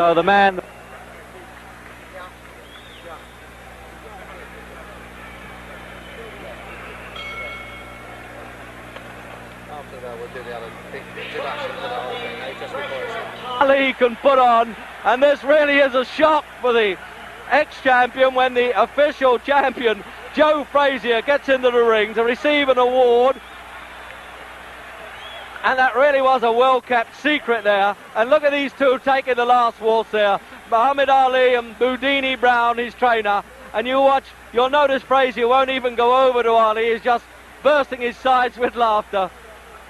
So the man... Ali can put on, and this really is a shock for the ex-champion when the official champion Joe Frazier gets into the ring to receive an award. And that really was a well-kept secret there. And look at these two taking the last waltz there. Muhammad Ali and Boudini Brown, his trainer. And you'll notice Frazier won't even go over to Ali. He's just bursting his sides with laughter.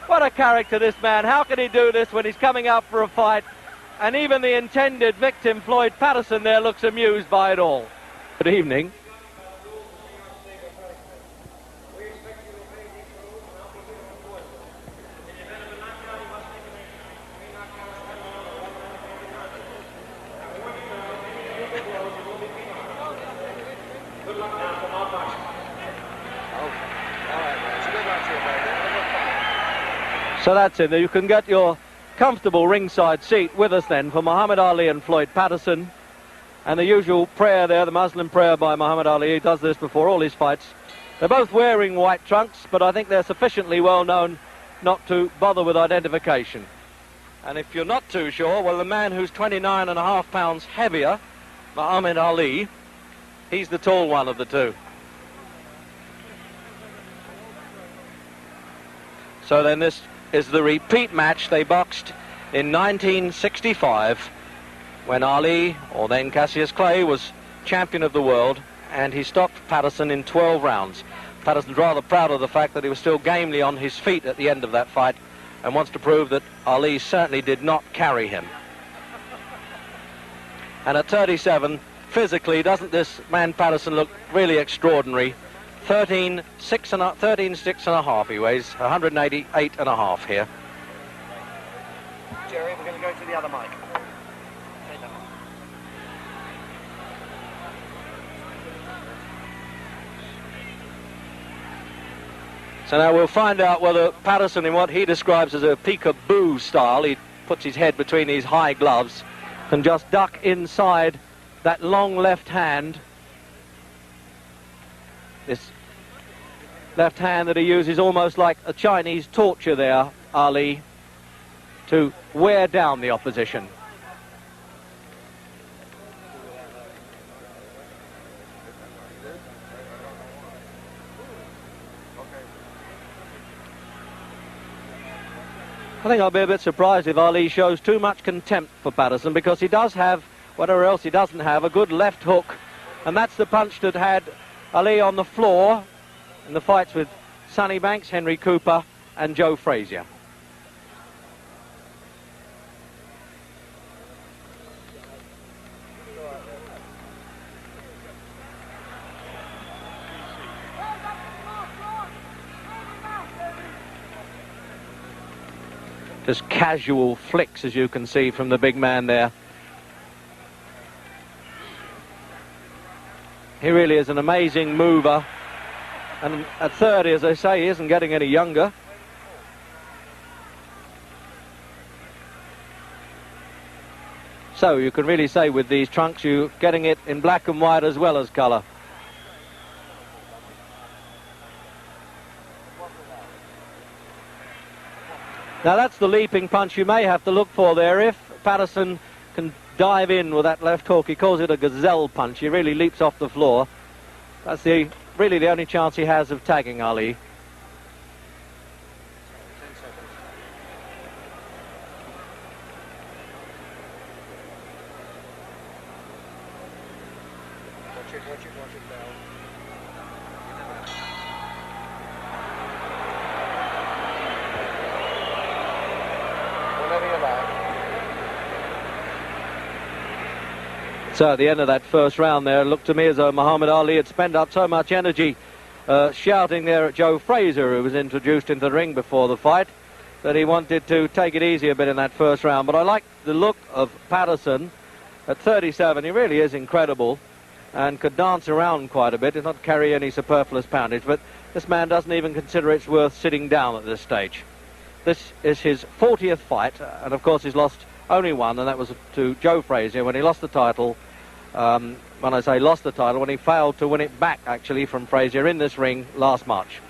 What a character, this man. How can he do this when he's coming up for a fight? And even the intended victim, Floyd Patterson, there looks amused by it all. Good evening. So that's it. You can get your comfortable ringside seat with us then for Muhammad Ali and Floyd Patterson. And the usual prayer there, the Muslim prayer by Muhammad Ali. He does this before all his fights. They're both wearing white trunks, but I think they're sufficiently well known not to bother with identification. And if you're not too sure, well, the man who's 29.5 pounds heavier, Muhammad Ali, he's the tall one of the two. So then this is the repeat match. They boxed in 1965 when Ali, or then Cassius Clay, was champion of the world, and he stopped Patterson in 12 rounds. Patterson's rather proud of the fact that he was still gamely on his feet at the end of that fight and wants to prove that Ali certainly did not carry him. And at 37, physically, doesn't this man Patterson look really extraordinary? 13.6 he weighs, 188.5 here. Jerry, we're going to go to the other mic. So now we'll find out whether Patterson, in what he describes as a peekaboo style, he puts his head between his high gloves, can just duck inside that long left hand. This left hand that he uses almost like a Chinese torture there, Ali, to wear down the opposition. I think I'll be a bit surprised if Ali shows too much contempt for Patterson, because he does have, whatever else he doesn't have, a good left hook. And that's the punch that had Ali on the floor in the fights with Sonny Banks, Henry Cooper and Joe Frazier. Just casual flicks, as you can see from the big man there. He really is an amazing mover. And at 30, as I say, he isn't getting any younger. So you can really say with these trunks, you're getting it in black and white as well as colour. Now that's the leaping punch you may have to look for there. If Patterson can dive in with that left hook, he calls it a gazelle punch. He really leaps off the floor. That's really the only chance he has of tagging Ali. Watch it down. Whenever you like. So at the end of that first round there, it looked to me as though Muhammad Ali had spent up so much energy shouting there at Joe Frazier, who was introduced into the ring before the fight, that he wanted to take it easy a bit in that first round. But I like the look of Patterson at 37. He really is incredible and could dance around quite a bit and not carry any superfluous poundage. But this man doesn't even consider it's worth sitting down at this stage. This is his 40th fight, and of course he's lost only one, and that was to Joe Frazier when he lost the title. When I say lost the title, when he failed to win it back, actually, from Frazier in this ring last March.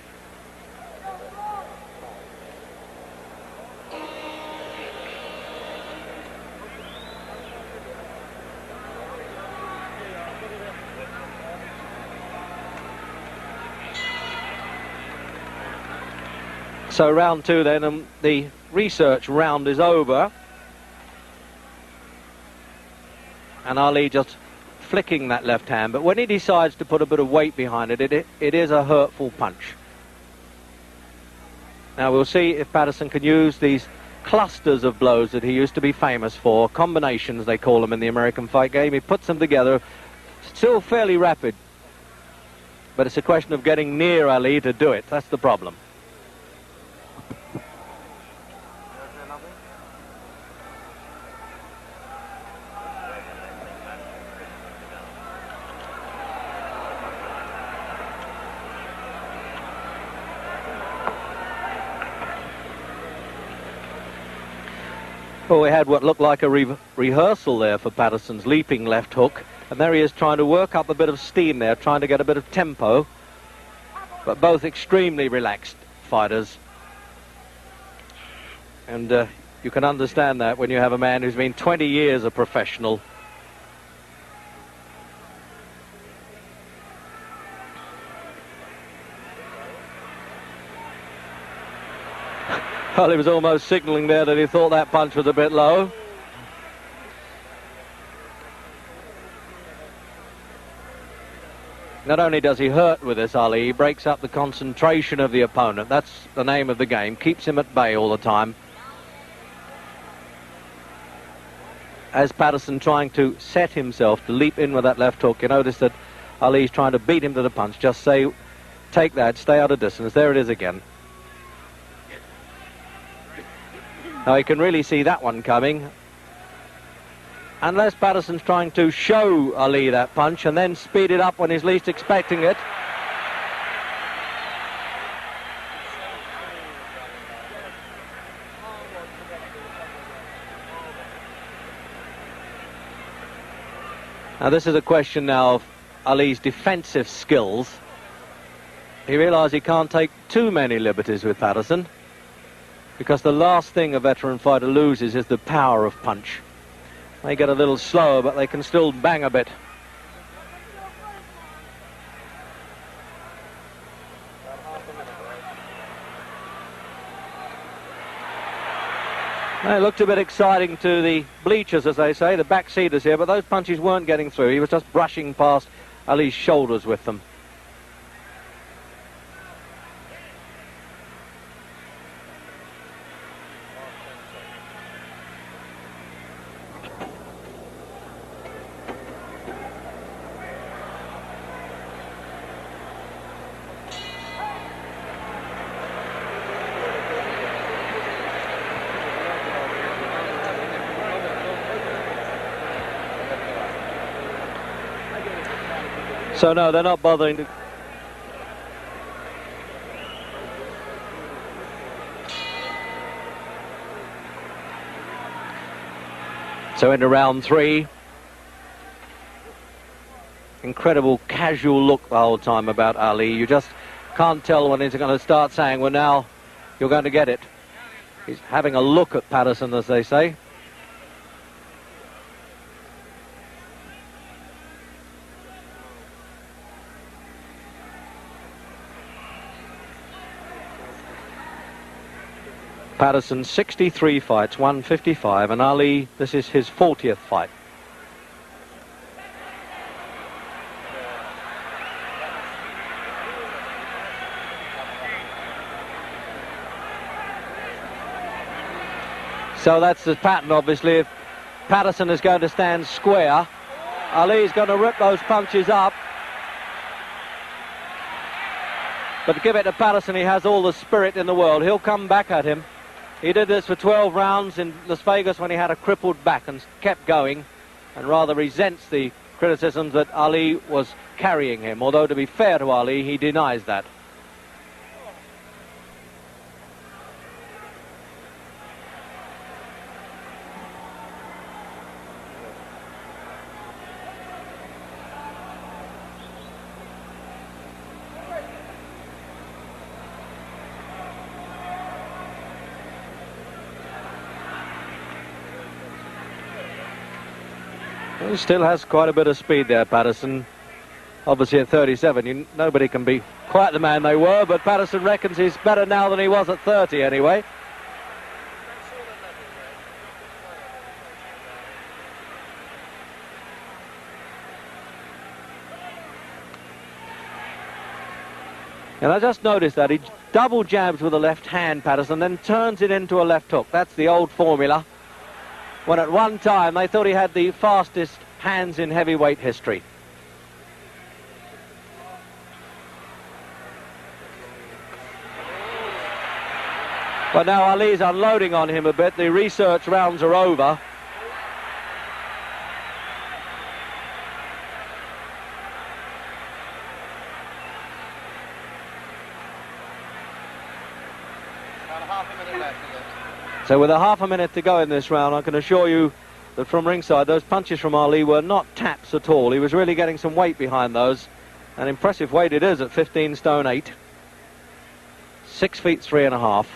So round two then, and the research round is over. And Ali just flicking that left hand, but when he decides to put a bit of weight behind it, it is a hurtful punch. Now we'll see if Patterson can use these clusters of blows that he used to be famous for, combinations they call them in the American fight game. He puts them together, still fairly rapid, but it's a question of getting near Ali to do it. That's the problem. Well, we had what looked like a rehearsal there for Patterson's leaping left hook, and there he is trying to work up a bit of steam there, trying to get a bit of tempo, but both extremely relaxed fighters. And you can understand that when you have a man who's been 20 years a professional. Well, he was almost signalling there that he thought that punch was a bit low. Not only does he hurt with this, Ali, he breaks up the concentration of the opponent. That's the name of the game. Keeps him at bay all the time. As Patterson trying to set himself to leap in with that left hook, you notice that Ali's trying to beat him to the punch. Just say, take that, stay out of distance. There it is again. Now, you can really see that one coming. Unless Patterson's trying to show Ali that punch and then speed it up when he's least expecting it. Now, this is a question now of Ali's defensive skills. He realised he can't take too many liberties with Patterson, because the last thing a veteran fighter loses is the power of punch. They get a little slower, but they can still bang a bit. It looked a bit exciting to the bleachers, as they say, the backseaters here, but those punches weren't getting through. He was just brushing past Ali's shoulders with them. So no, they're not bothering to... So into round three. Incredible casual look the whole time about Ali. You just can't tell when he's going to start saying, well, now you're going to get it. He's having a look at Patterson, as they say. Patterson 63 fights, 155, and Ali, this is his 40th fight. So that's the pattern, obviously. If Patterson is going to stand square, Ali's going to rip those punches up. But give it to Patterson, he has all the spirit in the world. He'll come back at him. He did this for 12 rounds in Las Vegas when he had a crippled back and kept going, and rather resents the criticisms that Ali was carrying him. Although, to be fair to Ali, he denies that. He still has quite a bit of speed there, Patterson. Obviously at 37, nobody can be quite the man they were, but Patterson reckons he's better now than he was at 30 anyway. And I just noticed that he double jabs with the left hand, Patterson, then turns it into a left hook. That's the old formula. When at one time they thought he had the fastest hands in heavyweight history. But now Ali's unloading on him a bit. The research rounds are over. So with a half a minute to go in this round, I can assure you that from ringside, those punches from Ali were not taps at all. He was really getting some weight behind those. An impressive weight it is at 15 stone 8. 6 feet 3.5.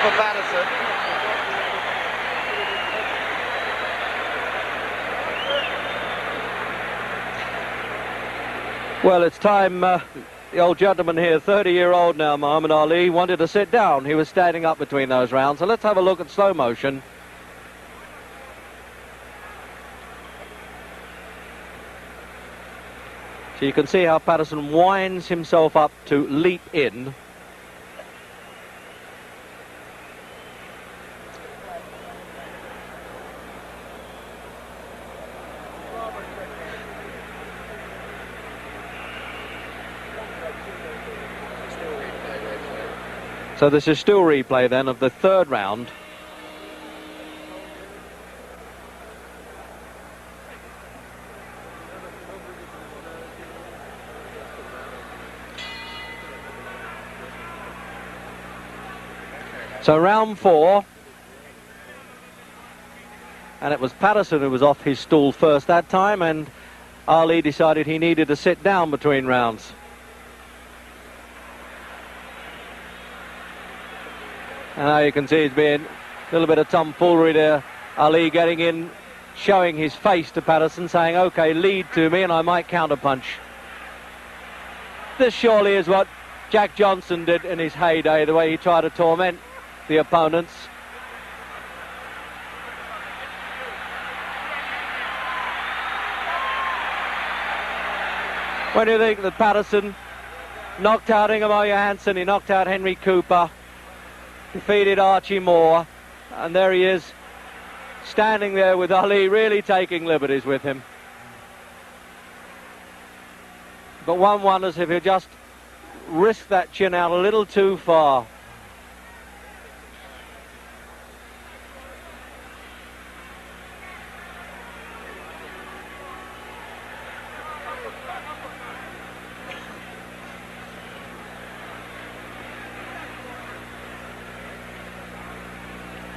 For Patterson. Well, it's time. The old gentleman here, 30-year-old now, Muhammad Ali, wanted to sit down. He was standing up between those rounds. So let's have a look at slow motion. So you can see how Patterson winds himself up to leap in. So this is still replay then of the third round. So round 4. And it was Patterson who was off his stool first that time, and Ali decided he needed to sit down between rounds. And now you can see it's been a little bit of tomfoolery there. Ali getting in, showing his face to Patterson, saying, OK, lead to me and I might counterpunch. This surely is what Jack Johnson did in his heyday, the way he tried to torment the opponents. When you think that Patterson knocked out Ingemar Johansson, he knocked out Henry Cooper, defeated Archie Moore, and there he is, standing there with Ali, really taking liberties with him. But one wonders if he just risked that chin out a little too far.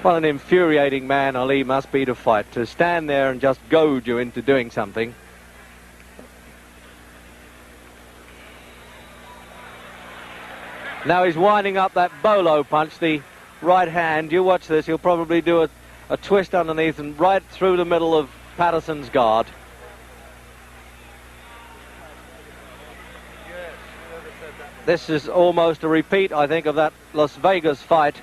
Well, an infuriating man Ali must be to fight, to stand there and just goad you into doing something. Now he's winding up that bolo punch, the right hand. You watch this, he'll probably do a twist underneath and right through the middle of Patterson's guard. This is almost a repeat, I think, of that Las Vegas fight,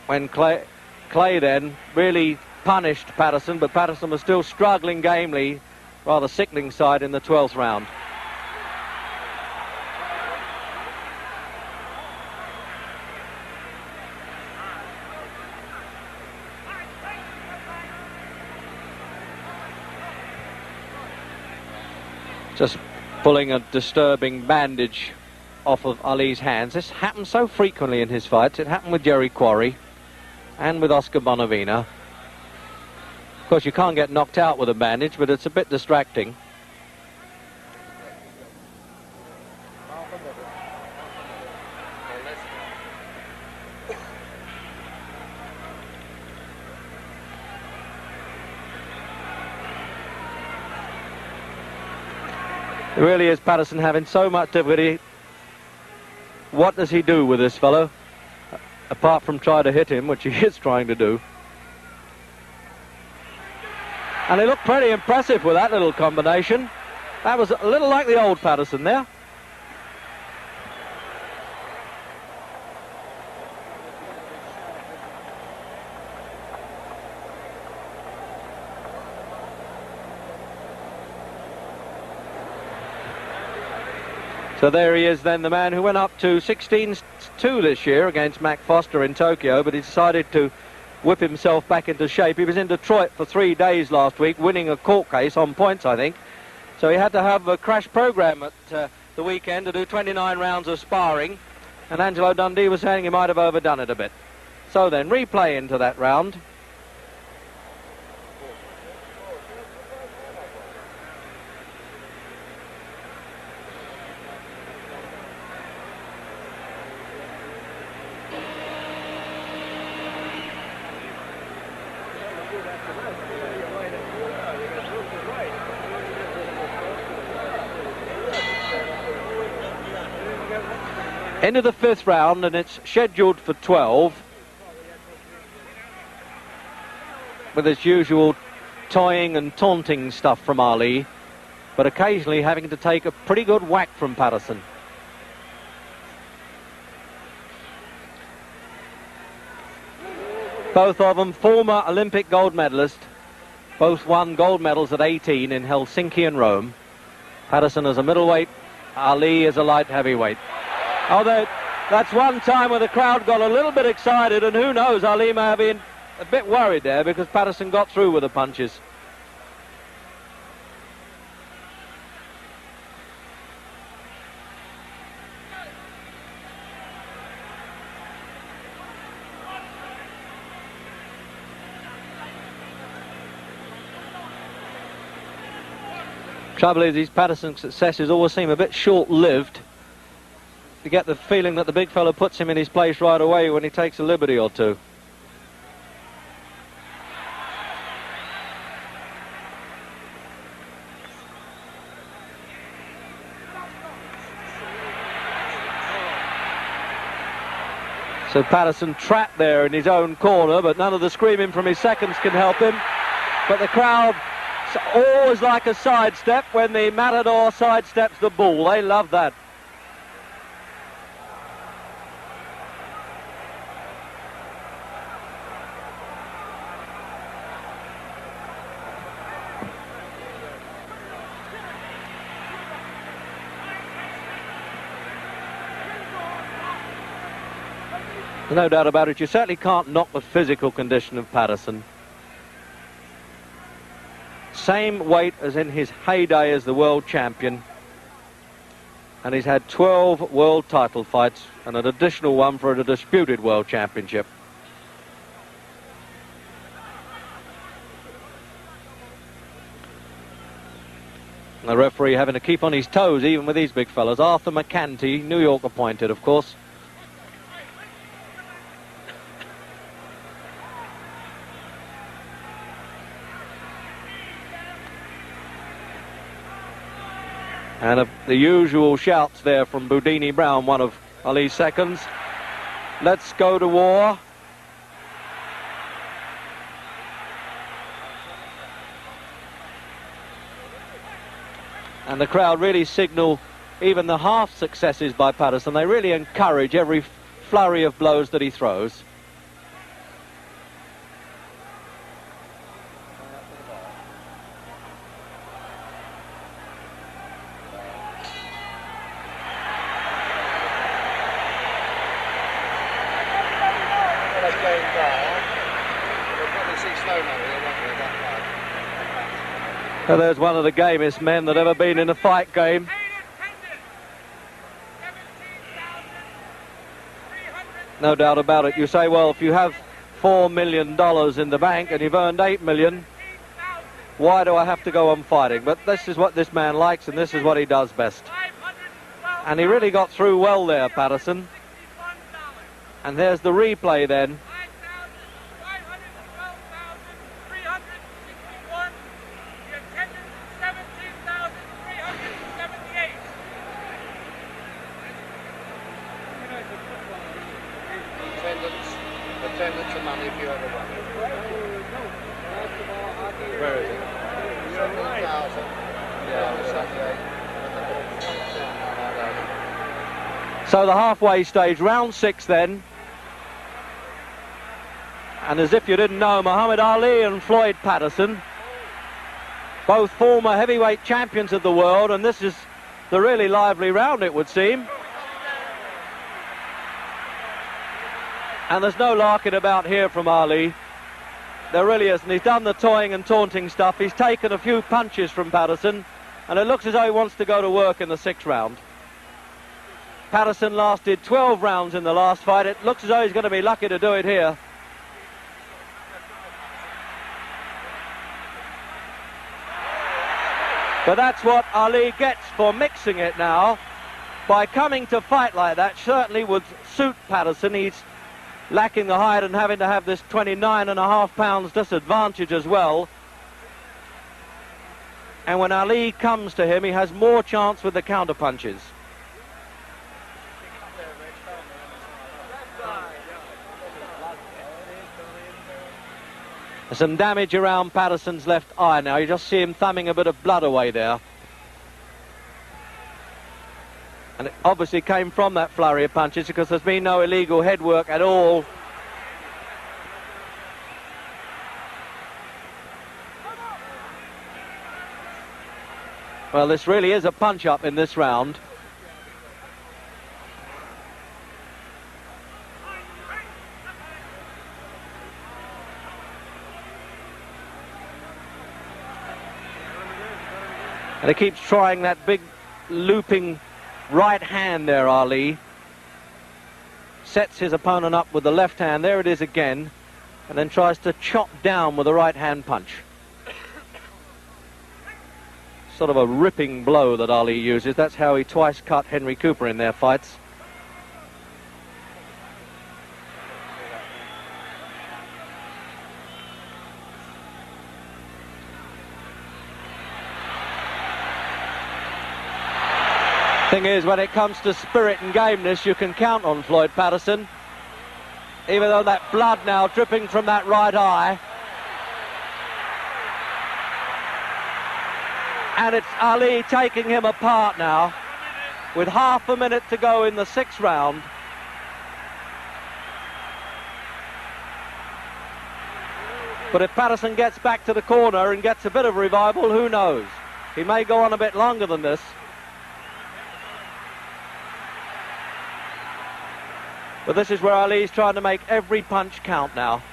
when Clay then really punished Patterson, but Patterson was still struggling gamely, rather sickening side in the 12th round. Just pulling a disturbing bandage off of Ali's hands. This happens so frequently in his fights. It happened with Jerry Quarry and with Oscar Bonavina. Of course, you can't get knocked out with a bandage, but it's a bit distracting. It really is Patterson having so much difficulty. What does he do with this fellow? Apart from try to hit him, which he is trying to do. And he looked pretty impressive with that little combination. That was a little like the old Patterson there. So there he is then, the man who went up to 16-2 this year against Mac Foster in Tokyo, but he decided to whip himself back into shape. He was in Detroit for 3 days last week, winning a court case on points, I think. So he had to have a crash program at the weekend to do 29 rounds of sparring, and Angelo Dundee was saying he might have overdone it a bit. So then, replay into that round. Into the 5th round, and it's scheduled for 12, with its usual toying and taunting stuff from Ali, but occasionally having to take a pretty good whack from Patterson. Both of them former Olympic gold medalists. Both won gold medals at 18 in Helsinki and Rome. Patterson as a middleweight, Ali as a light heavyweight. Although that's one time where the crowd got a little bit excited, and who knows, Ali may have been a bit worried there because Patterson got through with the punches. Trouble is, these Patterson successes always seem a bit short-lived. You get the feeling that the big fella puts him in his place right away when he takes a liberty or two. So Patterson trapped there in his own corner, but none of the screaming from his seconds can help him. But the crowd always like a sidestep when the matador sidesteps the bull. They love that. No doubt about it, you certainly can't knock the physical condition of Patterson. Same weight as in his heyday as the world champion. And he's had 12 world title fights and an additional one for a disputed world championship. And the referee having to keep on his toes even with these big fellas. Arthur McCanty, New York appointed, of course. And the usual shouts there from Boudini Brown, one of Ali's seconds. Let's go to war. And the crowd really signal even the half successes by Patterson. They really encourage every flurry of blows that he throws. So there's one of the gamest men that ever been in a fight game. No doubt about it. You say, well, if you have $4 million in the bank and you've earned $8 million, why do I have to go on fighting? But this is what this man likes, and this is what he does best. And he really got through well there, Patterson. And there's the replay then. send it to Mummy if you ever want it. Where is it? 17,000. Yeah, 78. So the halfway stage, round 6 then. And as if you didn't know, Muhammad Ali and Floyd Patterson, both former heavyweight champions of the world, and this is the really lively round, it would seem. And there's no larking about here from Ali. There really isn't. He's done the toying and taunting stuff. He's taken a few punches from Patterson, and it looks as though he wants to go to work in the 6th round. Patterson lasted 12 rounds in the last fight. It looks as though he's going to be lucky to do it here. But that's what Ali gets for mixing it now. By coming to fight like that, certainly would suit Patterson. He's lacking the height and having to have this 29.5 pounds disadvantage as well. And when Ali comes to him, he has more chance with the counter punches. There's some damage around Patterson's left eye now. You just see him thumbing a bit of blood away there. And it obviously came from that flurry of punches because there's been no illegal headwork at all. Well, this really is a punch-up in this round. And he keeps trying that big looping right hand there, Ali. Sets his opponent up with the left hand. There it is again. And then tries to chop down with the right hand punch. Sort of a ripping blow that Ali uses. That's how he twice cut Henry Cooper in their fights. Thing is, when it comes to spirit and gameness, you can count on Floyd Patterson. Even though that blood now dripping from that right eye. And it's Ali taking him apart now, with half a minute to go in the 6th round. But if Patterson gets back to the corner and gets a bit of revival, who knows? He may go on a bit longer than this. But this is where Ali's trying to make every punch count now.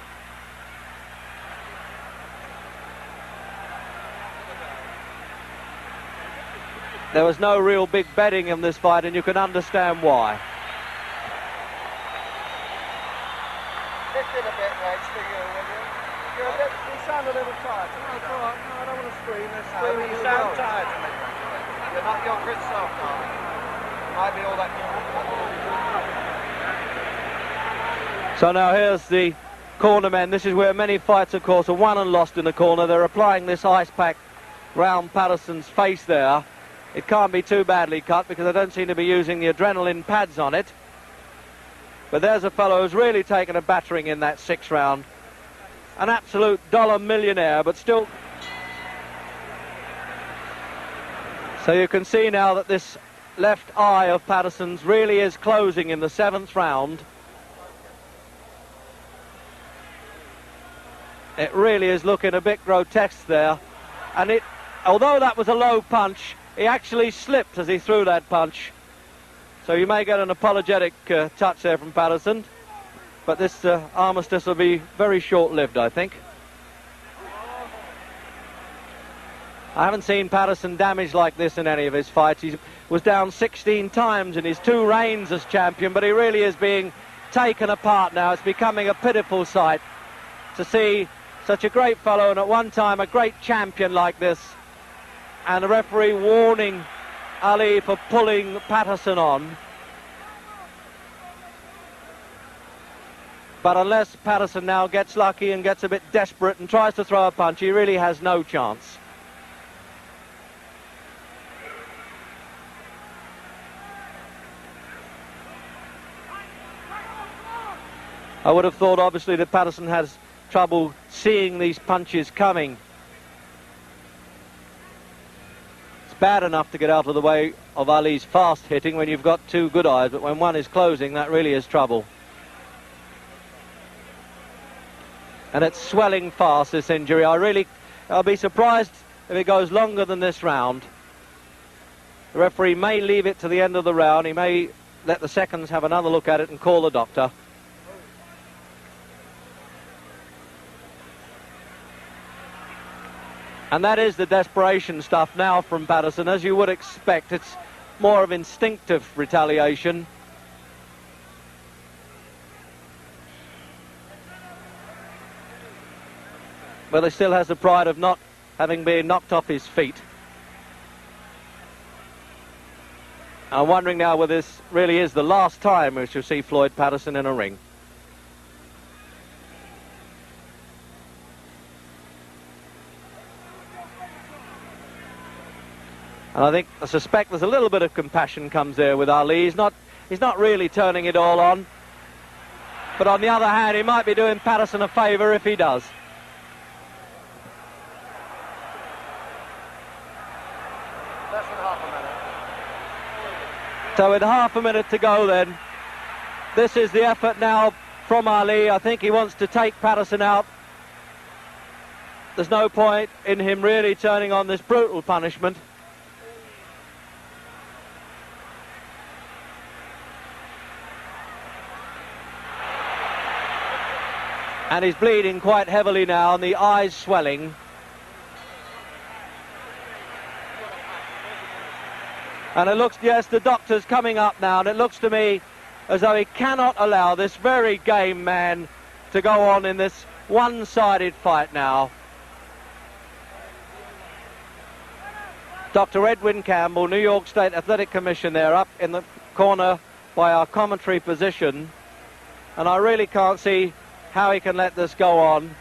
There was no real big betting in this fight, and you can understand why. Lift it a bit, Reg, for you, will you? You sound a little tired to me. No, it's all right. No, I don't want to scream. You sound tired to me. You're not your Chris self, darling. Might be all that. So now here's the corner men. This is where many fights, of course, are won and lost in the corner. They're applying this ice pack round Patterson's face there. It can't be too badly cut because I don't seem to be using the adrenaline pads on it. But there's a fellow who's really taken a battering in that 6th round. An absolute dollar millionaire, but still. So you can see now that this left eye of Patterson's really is closing in the 7th round. It really is looking a bit grotesque there. And it, although that was a low punch, he actually slipped as he threw that punch. So you may get an apologetic touch there from Patterson. But this armistice will be very short-lived, I think. I haven't seen Patterson damaged like this in any of his fights. He was down 16 times in his 2 reigns as champion, but he really is being taken apart now. It's becoming a pitiful sight to see such a great fellow and at one time a great champion like this, and the referee warning Ali for pulling Patterson on. But unless Patterson now gets lucky and gets a bit desperate and tries to throw a punch, he really has no chance. I would have thought, obviously, that Patterson has trouble seeing these punches coming. It's bad enough to get out of the way of Ali's fast hitting when you've got two good eyes, but when one is closing, that really is trouble. And it's swelling fast, this injury. I'll be surprised if it goes longer than this round. The referee may leave it to the end of the round. He may let the seconds have another look at it and call the doctor. And that is the desperation stuff now from Patterson. As you would expect, it's more of instinctive retaliation. But he still has the pride of not having been knocked off his feet. I'm wondering now whether this really is the last time we shall see Floyd Patterson in a ring. And I suspect there's a little bit of compassion comes there with Ali. He's not really turning it all on. But on the other hand, he might be doing Patterson a favour if he does. Less than half a minute. So with half a minute to go then, this is the effort now from Ali. I think he wants to take Patterson out. There's no point in him really turning on this brutal punishment. And he's bleeding quite heavily now, and the eyes swelling. And it looks, yes, the doctor's coming up now, and it looks to me as though he cannot allow this very game man to go on in this one-sided fight now. Dr. Edwin Campbell, New York State Athletic Commission there, up in the corner by our commentary position. And I really can't see how he can let this go on.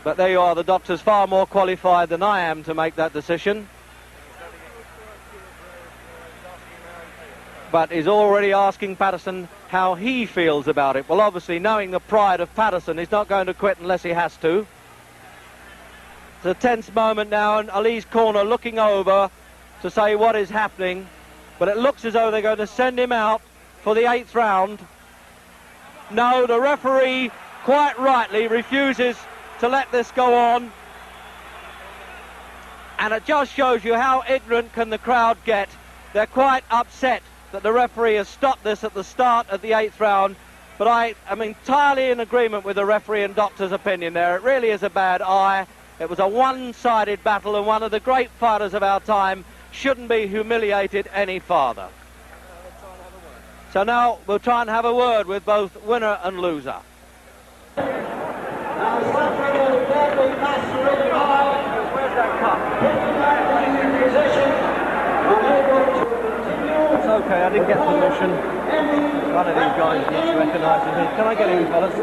But there you are, the doctor's far more qualified than I am to make that decision. But he's already asking Patterson how he feels about it. Well, obviously, knowing the pride of Patterson, he's not going to quit unless he has to. It's a tense moment now, and Ali's corner looking over to say what is happening. But it looks as though they're going to send him out for the 8th round. No, the referee, quite rightly, refuses to let this go on. And it just shows you how ignorant can the crowd get. They're quite upset that the referee has stopped this at the start of the 8th round. But I am entirely in agreement with the referee and doctor's opinion there. It really is a bad eye. It was a one-sided battle, and one of the great fighters of our time shouldn't be humiliated any farther. So now we'll try and have a word with both winner and loser. Where's that cup? It's okay, I didn't get permission. One of these guys recognises me. Can I get in, fellas?